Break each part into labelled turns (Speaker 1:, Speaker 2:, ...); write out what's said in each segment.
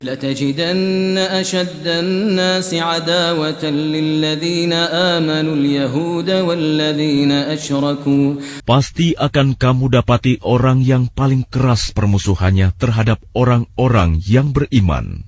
Speaker 1: لتجدن أشد الناس عداوة للذين آمنوا اليهود والذين أشركوا.
Speaker 2: Pasti akan kamu dapati orang yang paling keras permusuhannya terhadap orang-orang yang beriman,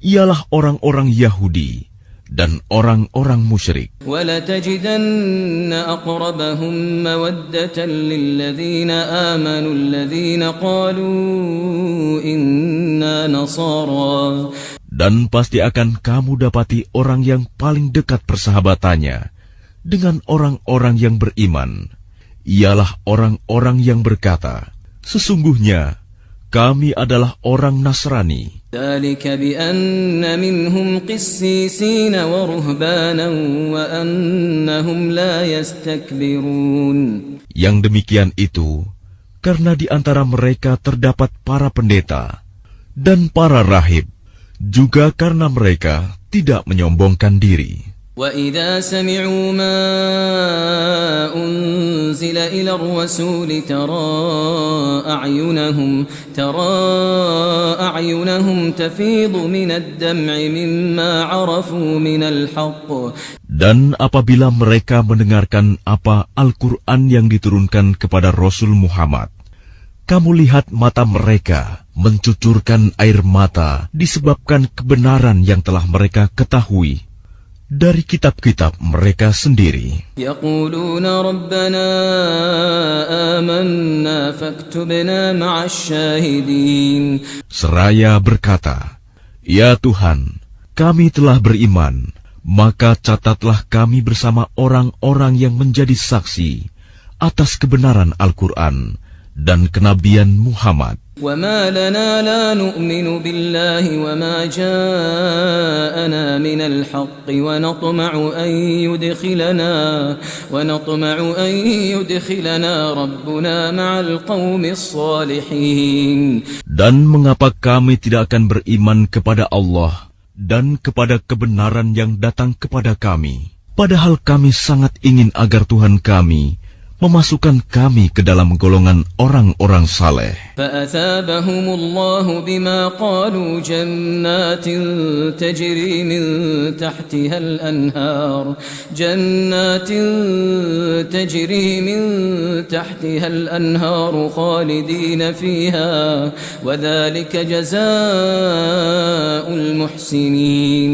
Speaker 2: ialah orang-orang Yahudi dan orang-orang musyrik.
Speaker 1: وَلَتَجِدَنَّ أَقْرَبَهُمْ مَوَدَّةً لِلَّذِينَ آمَنُوا الَّذِينَ قَالُوا إِنَّا نَصَارَى.
Speaker 2: Dan pasti akan kamu dapati orang yang paling dekat persahabatannya dengan orang-orang yang beriman, ialah orang-orang yang berkata, sesungguhnya kami adalah orang Nasrani.
Speaker 1: ذلك بأن منهم قسيسين ورهبانا وأنهم لا يستكبرون.
Speaker 2: Yang demikian itu karena di antara mereka terdapat para pendeta dan para rahib, juga karena mereka tidak menyombongkan diri.
Speaker 3: وَإِذَا سَمِعُوا مَا أُنزِلَ إِلَى الرَّسُولِ تَرَى أَعْيُنَهُمْ تَفِيضُ مِنَ الدَّمْعِ مِمَّا عَرَفُوا مِنَ الْحَقِّ.
Speaker 2: Dan apabila mereka mendengarkan apa Al-Quran yang diturunkan kepada Rasul Muhammad, kamu lihat mata mereka mencucurkan air mata disebabkan kebenaran yang telah mereka ketahui dari kitab-kitab mereka sendiri.
Speaker 3: يَقُولُونَ رَبَّنَا آمَنَّا فَاكْتُبْنَا مَعَ الشَّاهِدِينَ.
Speaker 2: Seraya berkata, Ya Tuhan, kami telah beriman, maka catatlah kami bersama orang-orang yang menjadi saksi atas kebenaran Al-Quran dan kenabian Muhammad.
Speaker 3: وَمَا لَنَا لَا نُؤْمِنُ بِاللَّهِ وَمَا جَاءَنَا مِنَ الْحَقِّ وَنَطْمَعُ أَن يُدْخِلَنَا رَبُّنَا مَعَ الْقَوْمِ الصَّالِحِينَ.
Speaker 2: Dan mengapa kami tidak akan beriman kepada Allah dan kepada kebenaran yang datang kepada kami, padahal kami sangat ingin agar Tuhan kami memasukkan kami ke dalam golongan orang-orang saleh.
Speaker 3: فَأَثَابَهُمُ اللَّهُ بِمَا قَالُوا جَنَّاتٍ تَجْرِي مِنْ تَحْتِهَا الْأَنْهَارُ خَالِدِينَ فِيهَا وَذَلِكَ جَزَاءُ الْمُحْسِنِينَ.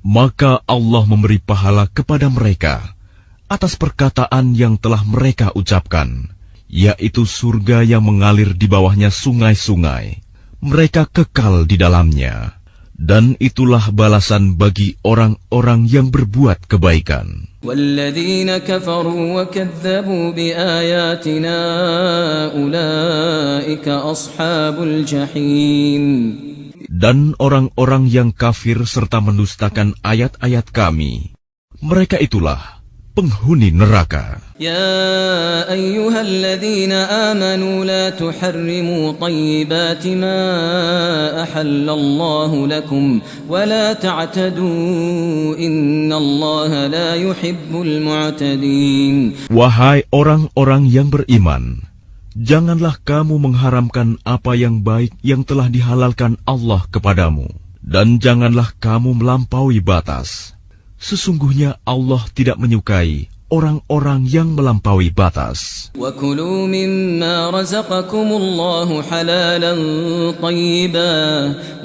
Speaker 2: Maka Allah memberi pahala kepada mereka atas perkataan yang telah mereka ucapkan, yaitu surga yang mengalir di bawahnya sungai-sungai. Mereka kekal di dalamnya, dan itulah balasan bagi orang-orang yang berbuat kebaikan.
Speaker 3: وَالَّذِينَ كَفَرُوا وَكَذَّبُوا بِآيَاتِنَا أُولَئِكَ أَصْحَابُ الْجَحِيمِ.
Speaker 2: Dan orang-orang yang kafir serta mendustakan ayat-ayat kami, mereka itulah penghuni neraka.
Speaker 3: يا أيها الذين آمنوا لا تحرموا طيبات ما أحل الله لكم ولا تعتدوا إن الله لا يحب المعتدين.
Speaker 2: Wahai orang-orang yang beriman, janganlah kamu mengharamkan apa yang baik yang telah dihalalkan Allah kepadamu, dan janganlah kamu melampaui batas. Sesungguhnya Allah tidak menyukai orang-orang yang melampaui batas.
Speaker 3: وَكُلُوا مِمَّا رَزَقَكُمُ اللَّهُ حَلَالًا طَيِّبًا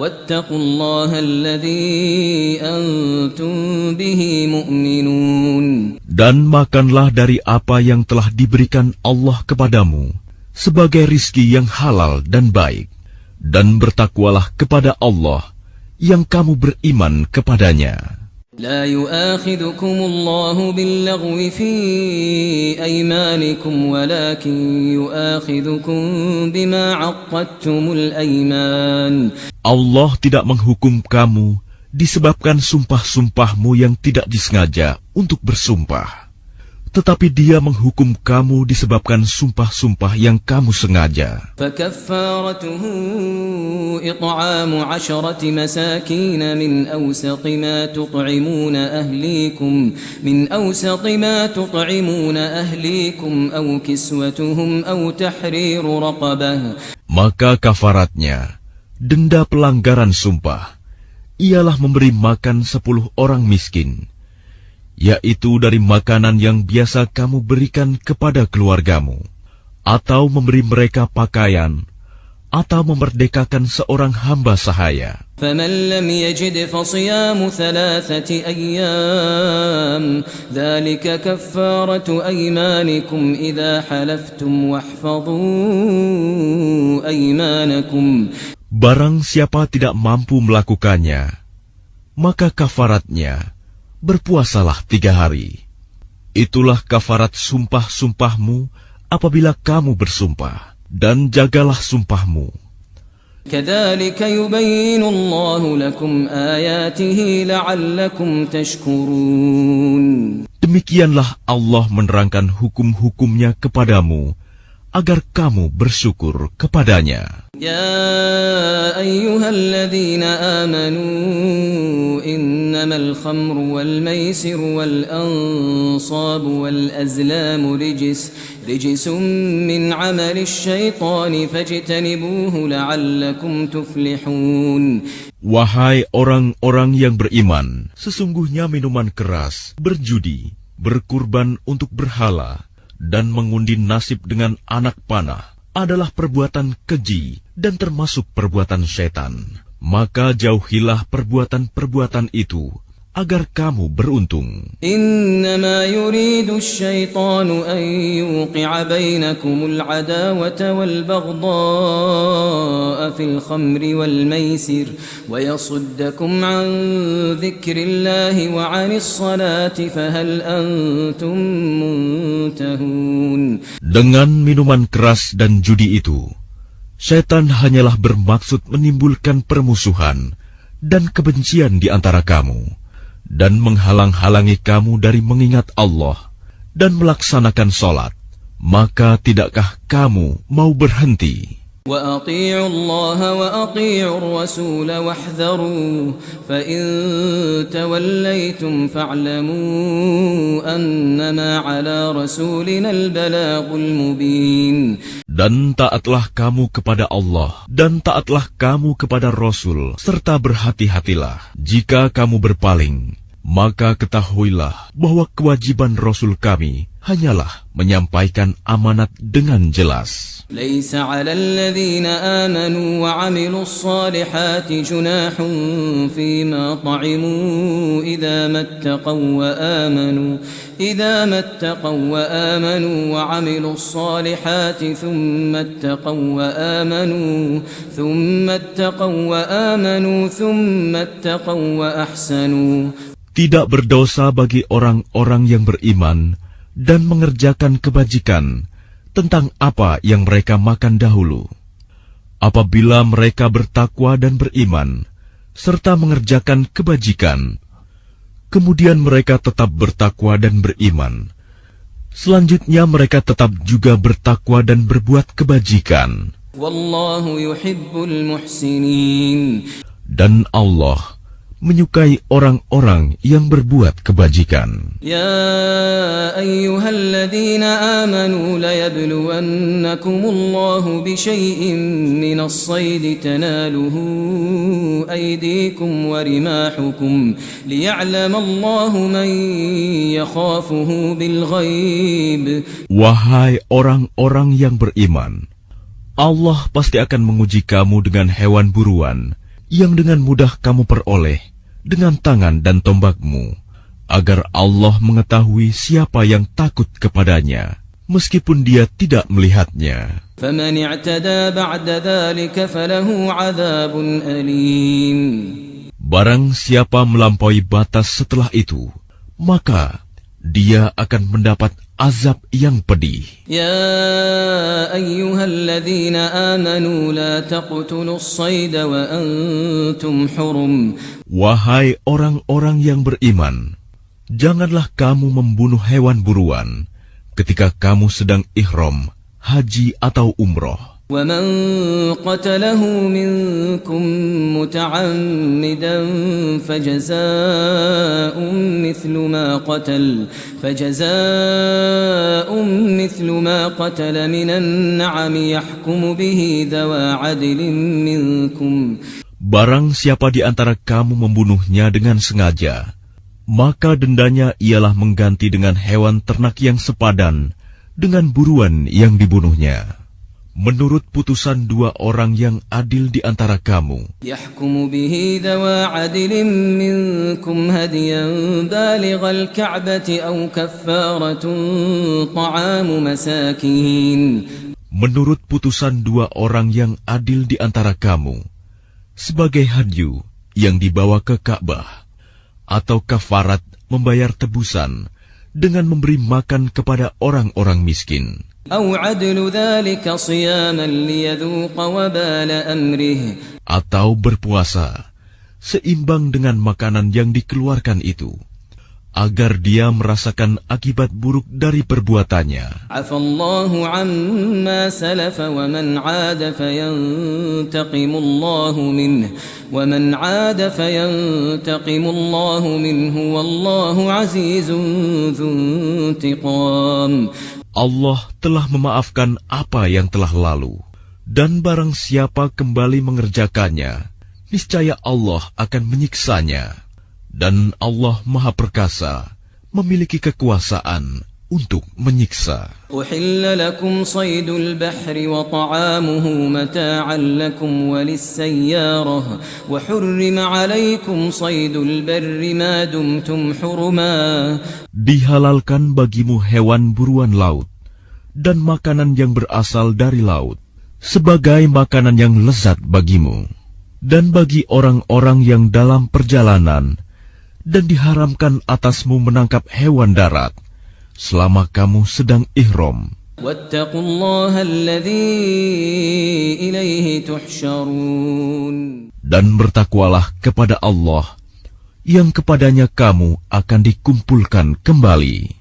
Speaker 3: وَاتَّقُوا اللَّهَ الَّذِي أَنْتُمْ بِهِ مُؤْمِنُونَ.
Speaker 2: Dan makanlah dari apa yang telah diberikan Allah kepadamu sebagai rizki yang halal dan baik, dan bertakwalah kepada Allah yang kamu beriman kepadanya.
Speaker 3: لا يؤاخذكم الله باللغو في أيمانكم ولكن يؤاخذكم بما عقدتم الأيمان.
Speaker 2: Allah tidak menghukum kamu disebabkan sumpah-sumpahmu yang tidak disengaja untuk bersumpah, tetapi Dia menghukum kamu disebabkan sumpah-sumpah yang kamu sengaja.
Speaker 3: فكفارته إطعام 10 مساكين من أوسط ما تطعمون أهليكم أو كسوتهم أو تحرير رقبة.
Speaker 2: Maka kafaratnya denda pelanggaran sumpah ialah memberi makan 10 orang miskin, yaitu dari makanan yang biasa kamu berikan kepada keluargamu, atau memberi mereka pakaian, atau memerdekakan seorang hamba sahaya.
Speaker 1: فمن لم يجد فصيام 3 أيام ذلك كفارة أيمانكم إذا حلفتم واحفظوا أيمانكم.
Speaker 2: Barang siapa tidak mampu melakukannya, maka kafaratnya berpuasalah 3 hari. Itulah kafarat sumpah-sumpahmu apabila kamu bersumpah, dan jagalah sumpahmu.
Speaker 1: كذلك يبين الله لكم آياته لعلكم تشكرون.
Speaker 2: Demikianlah Allah menerangkan hukum-hukumnya kepadamu, agar kamu bersyukur kepadanya.
Speaker 1: يا أيها الذين آمنوا إنما الخمر والميسر والأنصاب والأزلام رجس من عمل الشيطان فاجتنبوه لعلكم تفلحون.
Speaker 2: Wahai orang-orang yang beriman, sesungguhnya minuman keras, berjudi, berkurban untuk berhala, dan mengundi nasib dengan anak panah adalah perbuatan keji dan termasuk perbuatan syaitan. Maka jauhilah perbuatan-perbuatan itu, agar kamu beruntung.
Speaker 1: إنما يريد الشيطان أن يوقع بينكم العداوة والبغضاء في الخمر والميسر ويصدكم عن ذكر الله وعن الصلاة فهل أنتم منتهون.
Speaker 2: Dengan minuman keras dan judi itu, syaitan hanyalah bermaksud menimbulkan permusuhan dan kebencian di antara kamu, dan menghalang-halangi kamu dari mengingat Allah dan melaksanakan sholat. Maka tidakkah kamu mau berhenti?
Speaker 1: وأطيعوا الله وأطيعوا الرسول واحذروا فإن توليتم فاعلموا أنما على رسولنا البلاغ المبين.
Speaker 2: Dan taatlah kamu kepada Allah, dan taatlah kamu kepada Rasul, serta berhati-hatilah. Jika kamu berpaling, maka ketahuilah bahwa kewajiban Rasul kami hanyalah menyampaikan amanat dengan jelas.
Speaker 1: ليس على الذين آمنوا وعملوا الصالحات جناح فيما طعموا إذا ما اتقوا وآمنوا وعملوا الصالحات ثم اتقوا وأحسنوا.
Speaker 2: Tidak berdosa bagi orang-orang yang beriman dan mengerjakan kebajikan tentang apa yang mereka makan dahulu. Apabila mereka bertakwa dan beriman, serta mengerjakan kebajikan, kemudian mereka tetap bertakwa dan beriman, selanjutnya mereka tetap juga bertakwa dan berbuat kebajikan.
Speaker 1: Wallahu yuhibbul muhsinin.
Speaker 2: Dan Allah menyukai orang-orang yang berbuat kebajikan.
Speaker 1: Ya ayyuhalladzina amanu layabluwannakumullahu bisyai'in minas sayd tanaluhu aydikum wa rimahukum liya'lamallahu man yakhafuhu bil ghaib.
Speaker 2: Wahai orang-orang yang beriman, Allah pasti akan menguji kamu dengan hewan buruan yang dengan mudah kamu peroleh dengan tangan dan tombakmu, agar Allah mengetahui siapa yang takut kepadanya, meskipun dia tidak melihatnya.
Speaker 1: فَمَنِ اعْتَدَى بَعْدَ ذَلِكَ فَلَهُ عَذَابٌ أَلِيمٌ.
Speaker 2: Barang siapa melampaui batas setelah itu, maka dia akan mendapat azab yang pedih.
Speaker 1: Ya ayyuhalladzina amanu la taqtulus sayda wa antum hurum.
Speaker 2: Wahai orang-orang yang beriman, janganlah kamu membunuh hewan buruan ketika kamu sedang ihram, haji atau umroh.
Speaker 1: وَمَنْ قَتَلَهُ مِنْكُمْ مُتَعَمِّدًا فَجَزَاءٌ مِثْلُ مَا قَتَلَ مِنَ النَّعَمِ يَحْكُمُ بِهِ ذَوَى عَدْلٍ مِنْكُمْ.
Speaker 2: Barang siapa di antara kamu membunuhnya dengan sengaja, maka dendanya ialah mengganti dengan hewan ternak yang sepadan dengan buruan yang dibunuhnya. Menurut putusan dua orang yang adil di antara kamu,
Speaker 1: يحكم به ذوى عدل منكم هديا بالغ الكعبة أو كفارة طعام مساكين.
Speaker 2: menurut putusan dua orang yang adil di antara kamu, sebagai hadyu yang dibawa ke Ka'bah, atau kafarat membayar tebusan dengan memberi makan kepada orang-orang miskin.
Speaker 1: أو عدل ذلك صياما ليذوق وبال أمره.
Speaker 2: Atau berpuasa, seimbang dengan makanan yang dikeluarkan itu, agar dia merasakan akibat buruk dari perbuatannya.
Speaker 1: عفى الله عما سلف ومن عاد فينتقم الله منه ومن عاد فينتقم الله منه والله عزيز ذو انتقام.
Speaker 2: Allah telah memaafkan apa yang telah lalu, dan barang siapa kembali mengerjakannya, niscaya Allah akan menyiksanya. Dan Allah Maha Perkasa, memiliki kekuasaan untuk menyiksa.
Speaker 1: أحل لكم صيد البحر وطعامه متاعا لكم وللسيارة وحرم عليكم صيد البر ما دمتم حرما.
Speaker 2: Dihalalkan bagimu hewan buruan laut dan makanan yang berasal dari laut sebagai makanan yang lezat bagimu dan bagi orang-orang yang dalam perjalanan, dan diharamkan atasmu menangkap hewan darat selama kamu sedang ihram.
Speaker 1: واتقوا الله الذي إليه تحشرون.
Speaker 2: Dan bertakwalah kepada Allah yang kepadanya kamu akan dikumpulkan kembali.